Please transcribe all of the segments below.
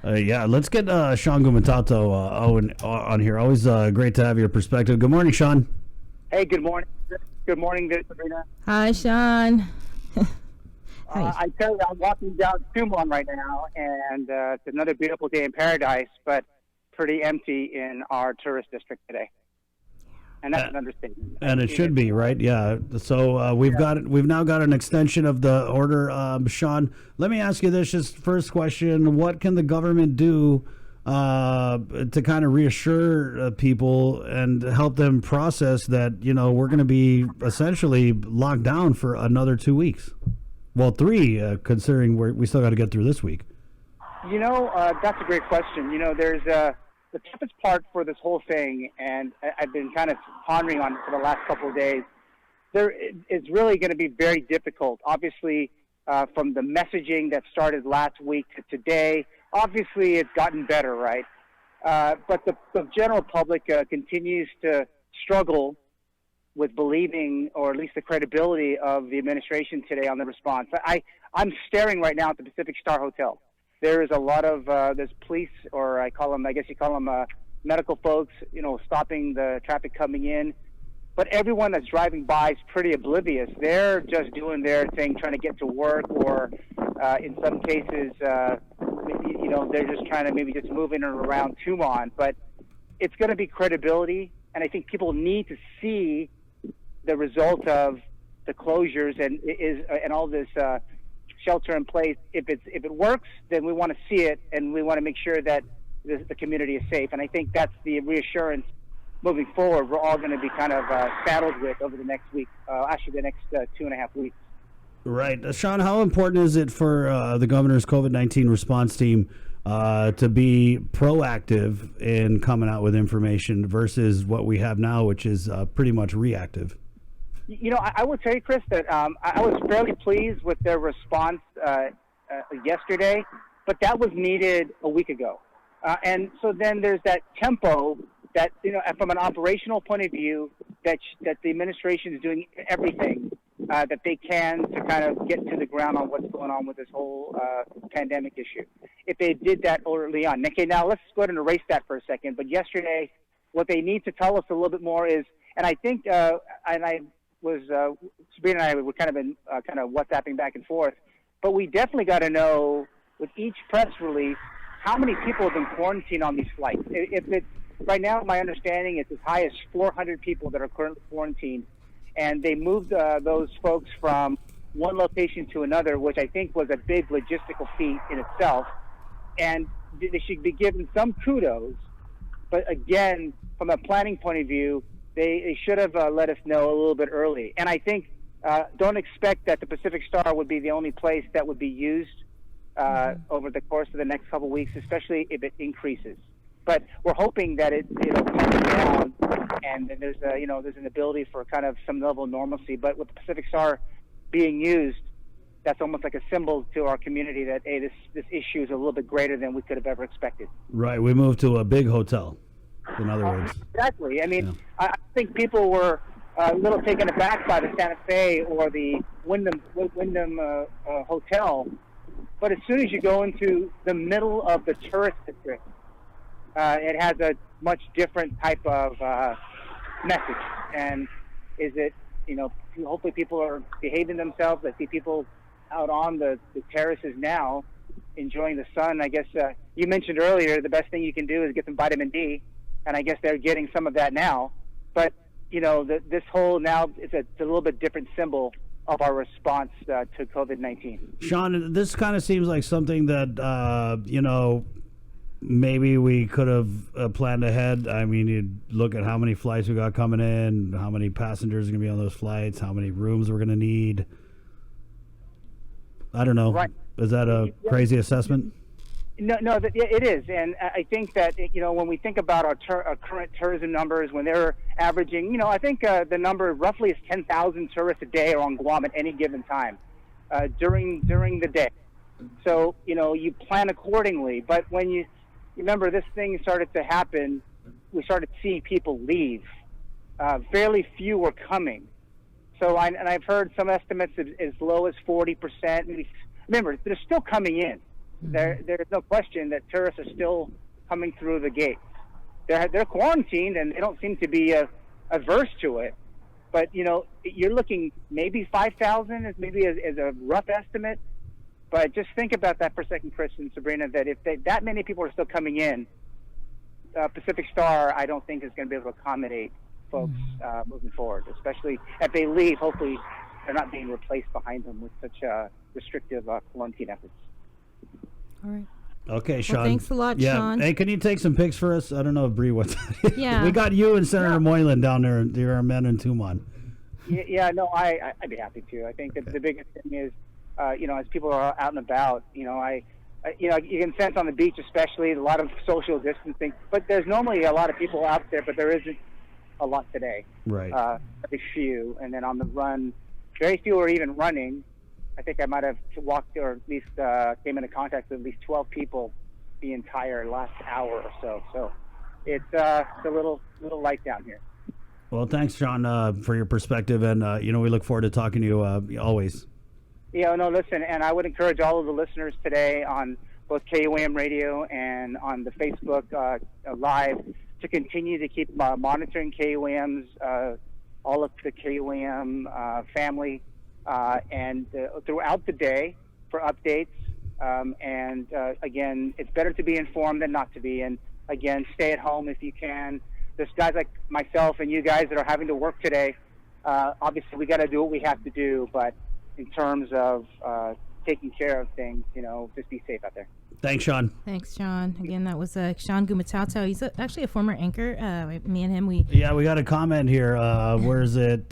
Yeah, let's get Shawn Gumataotao on here. Always great to have your perspective. Good morning, Shawn. Hey, good morning. Good morning, Sabrina. Hi, Sean. Hi. I tell you, I'm walking down Sumon right now, and it's another beautiful day in paradise, but pretty empty in our tourist district today. And that's an understatement. And it should be, right? Yeah. So we've now got an extension of the order. Shawn, let me ask you this: just first question: what can the government do to kind of reassure people and help them process that we're going to be essentially locked down for another 2 weeks? Well, three, considering we still got to get through this week. That's a great question. There's the toughest part for this whole thing, and I've been kind of pondering on it for the last couple of days. It's really going to be very difficult. Obviously, from the messaging that started last week to today, obviously it's gotten better, right? But the general public continues to struggle with believing, or at least the credibility of the administration today on the response. I'm staring right now at the Pacific Star Hotel. There is a lot of there's police, or I guess you call them medical folks, stopping the traffic coming in. But everyone that's driving by is pretty oblivious. They're just doing their thing, trying to get to work, or in some cases, they're just trying to maybe just move in and around Tumon. But it's going to be credibility, and I think people need to see the result of the closures and all this shelter in place. If it works, then we want to see it, and we want to make sure that the community is safe. And I think that's the reassurance moving forward. We're all going to be kind of saddled with over the next week, actually the next 2.5 weeks. Right. Shawn, how important is it for the governor's COVID-19 response team to be proactive in coming out with information versus what we have now, which is pretty much reactive? I will tell you, Chris, that I was fairly pleased with their response yesterday, but that was needed a week ago. And so then there's that tempo that, from an operational point of view, that the administration is doing everything that they can to kind of get to the ground on what's going on with this whole pandemic issue. If they did that early on. Okay, now let's go ahead and erase that for a second. But yesterday, what they need to tell us a little bit more is, and I think, Sabrina and I were kind of WhatsApping back and forth, but we definitely got to know with each press release how many people have been quarantined on these flights. If it's right now, my understanding is as high as 400 people that are currently quarantined, and they moved those folks from one location to another, which I think was a big logistical feat in itself, and they should be given some kudos. But again, from a planning point of view, they should have let us know a little bit early. And I think don't expect that the Pacific Star would be the only place that would be used over the course of the next couple of weeks, especially if it increases. But we're hoping that it'll come down, and then there's an ability for kind of some level of normalcy. But with the Pacific Star being used, that's almost like a symbol to our community that, hey, this issue is a little bit greater than we could have ever expected. Right. We moved to a big hotel, in other words. Exactly. I mean, yeah. I think people were a little taken aback by the Santa Fe or the Wyndham Hotel. But as soon as you go into the middle of the tourist district, it has a much different type of message. And is it, hopefully people are behaving themselves. I see people out on the terraces now enjoying the sun. I guess you mentioned earlier the best thing you can do is get some vitamin D, and I guess they're getting some of that now. But, this whole now it's a little bit different symbol of our response to COVID-19. Shawn, this kind of seems like something that, maybe we could have planned ahead. I mean, you look at how many flights we got coming in, how many passengers are going to be on those flights, how many rooms we're going to need. I don't know. Right. Is that a crazy assessment? No, it is. And I think that, when we think about our current tourism numbers, when they're averaging, I think the number roughly is 10,000 tourists a day are on Guam at any given time during the day. So, you plan accordingly. But when you remember this thing started to happen, we started seeing people leave. Fairly few were coming. So I've heard some estimates as low as 40%. Remember, they're still coming in. There's no question that tourists are still coming through the gates. They're quarantined and they don't seem to be averse to it. But you're looking maybe 5,000 is maybe as a rough estimate. But just think about that for a second, Chris and Sabrina. That if that many people are still coming in, Pacific Star, I don't think is going to be able to accommodate folks moving forward. Especially if they leave, hopefully they're not being replaced behind them with such restrictive quarantine efforts. All right. Okay, Shawn. Well, thanks a lot, Shawn. Hey, can you take some pics for us? I don't know if Bree wants. Yeah. We got you and Senator Moylan down there. You're our men in Tumon. Yeah, no, I'd be happy to. I think that the biggest thing is, as people are out and about, you can sense on the beach, especially a lot of social distancing. But there's normally a lot of people out there, but there isn't a lot today. Right. Very few, and then on the run, very few are even running. I think I might have walked or at least came into contact with at least 12 people the entire last hour or so. So it's a little light down here. Well, thanks, Shawn, for your perspective, and we look forward to talking to you always. Yeah, no, listen, and I would encourage all of the listeners today on both KUAM Radio and on the Facebook Live to continue to keep monitoring KUAM's, all of the KUAM family, and throughout the day for updates. Again, it's better to be informed than not to be. And again, stay at home if you can. There's guys like myself and you guys that are having to work today. Obviously, we got to do what we have to do. But in terms of taking care of things, just be safe out there. Thanks, Shawn. Thanks, Shawn. Again, that was Shawn Gumataotao. He's actually a former anchor. Me and him, we got a comment here. Where is it?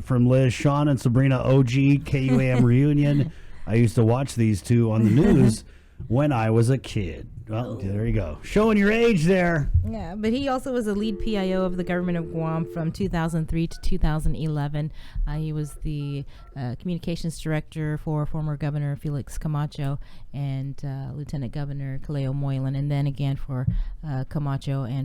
From Liz, Shawn and Sabrina, OG KUAM reunion. I used to watch these two on the news when I was a kid. Well, there you go. Showing your age there. Yeah, but he also was a lead PIO of the government of Guam from 2003 to 2011. He was the communications director for former Governor Felix Camacho and Lieutenant Governor Kaleo Moylan, and then again for Camacho and